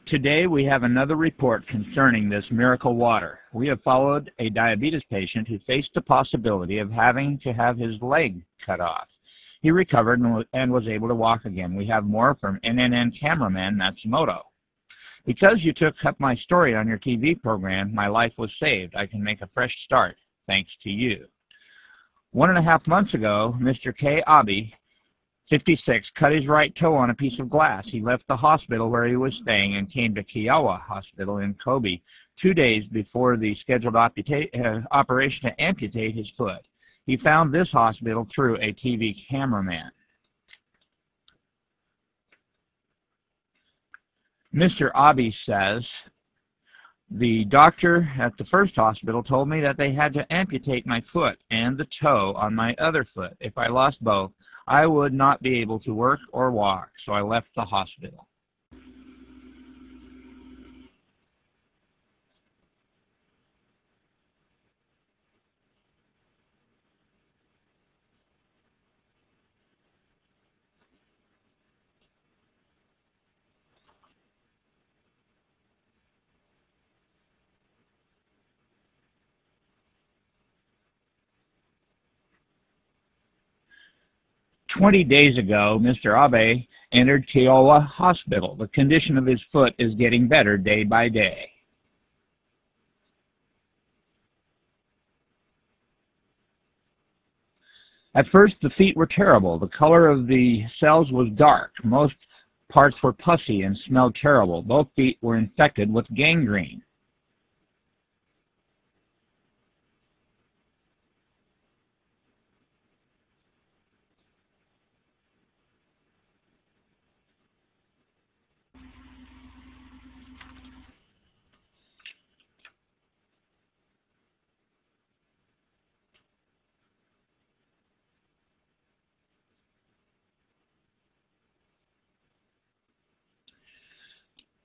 Today we have another report concerning this miracle water. We have followed a diabetes patient who faced the possibility of having to have his leg cut off. He recovered and was able to walk again. We have more from NNN cameraman Matsumoto. Because you took up my story on your TV program, my life was saved. I can make a fresh start, thanks to you. 1.5 months ago, Mr. K. Abe, 56, cut his right toe on a piece of glass. He left the hospital where he was staying and came to Kiowa Hospital in Kobe 2 days before the scheduled operation to amputate his foot. He found this hospital through a TV cameraman. Mr. Abe says, the doctor at the first hospital told me that they had to amputate my foot and the toe on my other foot. If I lost both, I would not be able to work or walk, so I left the hospital. "20 days ago, Mr. Abe entered Kiowa Hospital. The condition of his foot is getting better day by day. At first, the feet were terrible. The color of the cells was dark. Most parts were pussy and smelled terrible. Both feet were infected with gangrene.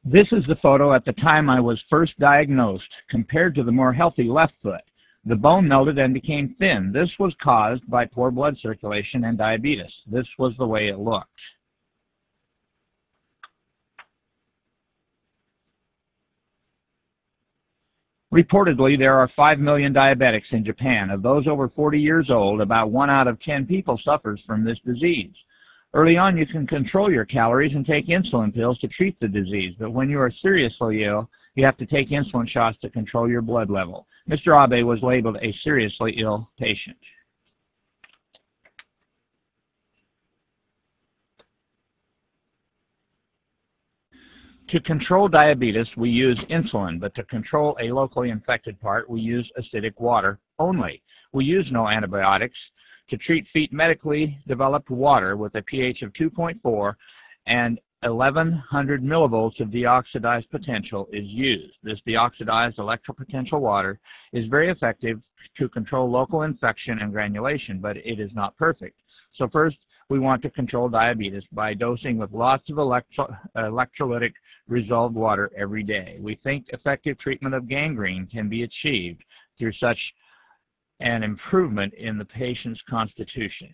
This is the photo at the time I was first diagnosed, compared to the more healthy left foot. The bone melted and became thin. This was caused by poor blood circulation and diabetes. This was the way it looked. Reportedly, there are 5 million diabetics in Japan. Of those over 40 years old, about 1 out of 10 people suffers from this disease. Early on, you can control your calories and take insulin pills to treat the disease, but when you are seriously ill, you have to take insulin shots to control your blood level. Mr. Abe was labeled a seriously ill patient. To control diabetes, we use insulin, but to control a locally infected part, we use acidic water only. We use no antibiotics. To treat feet, medically developed water with a pH of 2.4 and 1100 millivolts of deoxidized potential is used. This deoxidized electropotential water is very effective to control local infection and granulation, but it is not perfect. So first, we want to control diabetes by dosing with lots of electrolytic resolved water every day. We think effective treatment of gangrene can be achieved through such an improvement in the patient's constitution.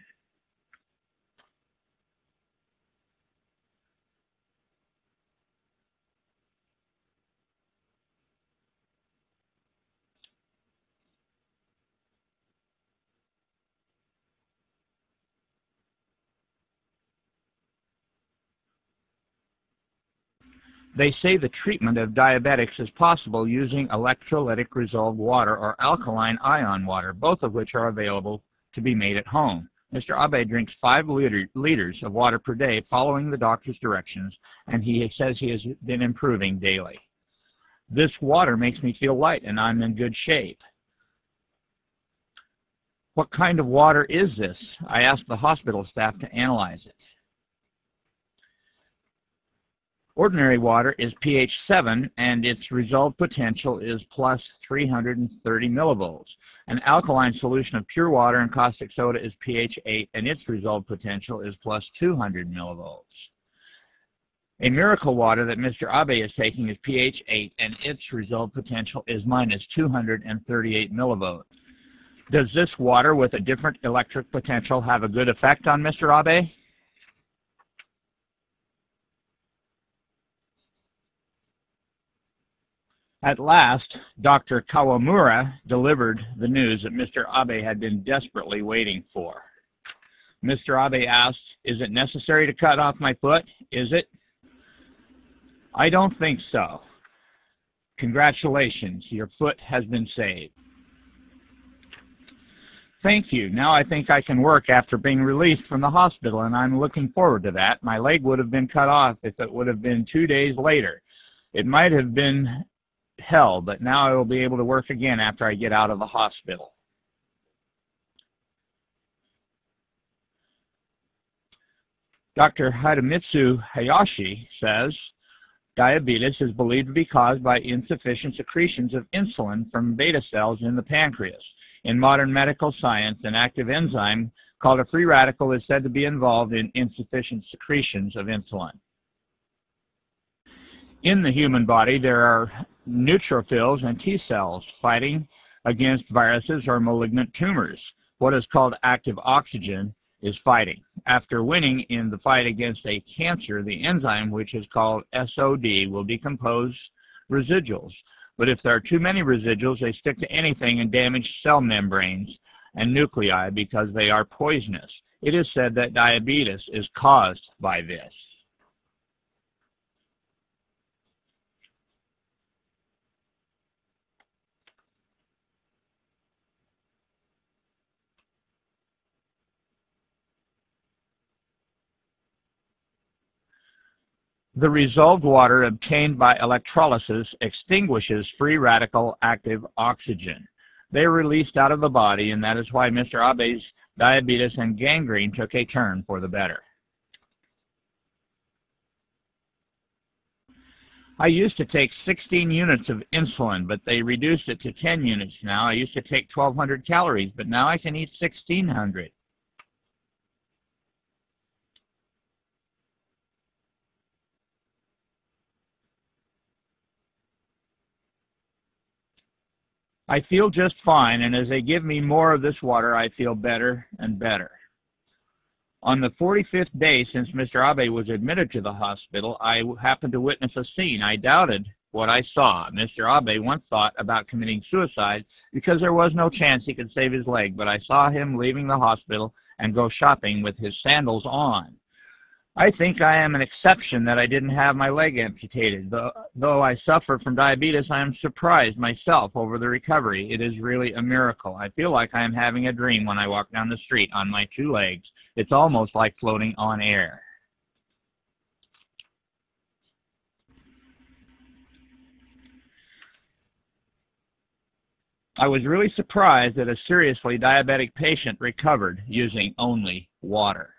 They say the treatment of diabetics is possible using electrolytic resolved water or alkaline ion water, both of which are available to be made at home. Mr. Abe drinks 5 liters of water per day following the doctor's directions, and he says he has been improving daily. This water makes me feel light and I'm in good shape. What kind of water is this? I asked the hospital staff to analyze it. Ordinary is pH 7 and its resolved potential is plus 330 millivolts. An alkaline solution of pure water and caustic soda is pH 8 and its resolved potential is plus 200 millivolts. A miracle water that Mr. Abe is taking is pH 8 and its resolved potential is minus 238 millivolts. Does this water with a different electric potential have a good effect on Mr. Abe? At last, Dr. Kawamura delivered the news that Mr. Abe had been desperately waiting for. Mr. Abe asked, "Is it necessary to cut off my foot? Is it?" "I don't think so. Congratulations, your foot has been saved." "Thank you. Now I think I can work after being released from the hospital, and I'm looking forward to that. My leg would have been cut off if it would have been 2 days later. It might have been hell, but now I will be able to work again after I get out of the hospital." Dr. Hidemitsu Hayashi says, diabetes is believed to be caused by insufficient secretions of insulin from beta cells in the pancreas. In modern medical science, an active enzyme called a free radical is said to be involved in insufficient secretions of insulin. In the human body, there are neutrophils and T cells fighting against viruses or malignant tumors. What is called active oxygen is fighting. After winning in the fight against a cancer, the enzyme, which is called SOD, will decompose residuals. But if there are too many residuals, they stick to anything and damage cell membranes and nuclei because they are poisonous. It is said that diabetes is caused by this. The resolved water obtained by electrolysis extinguishes free radical active oxygen. They are released out of the body, and that is why Mr. Abe's diabetes and gangrene took a turn for the better. I used to take 16 units of insulin, but they reduced it to 10 units now. I used to take 1,200 calories, but now I can eat 1,600. I feel just fine, and as they give me more of this water, I feel better and better. On the 45th day since Mr. Abe was admitted to the hospital, I happened to witness a scene. I doubted what I saw. Mr. Abe once thought about committing suicide because there was no chance he could save his leg, but I saw him leaving the hospital and go shopping with his sandals on. I think I am an exception that I didn't have my leg amputated. Though I suffer from diabetes, I am surprised myself over the recovery. It is really a miracle. I feel like I am having a dream when I walk down the street on my 2 legs. It's almost like floating on air. I was really surprised that a seriously diabetic patient recovered using only water.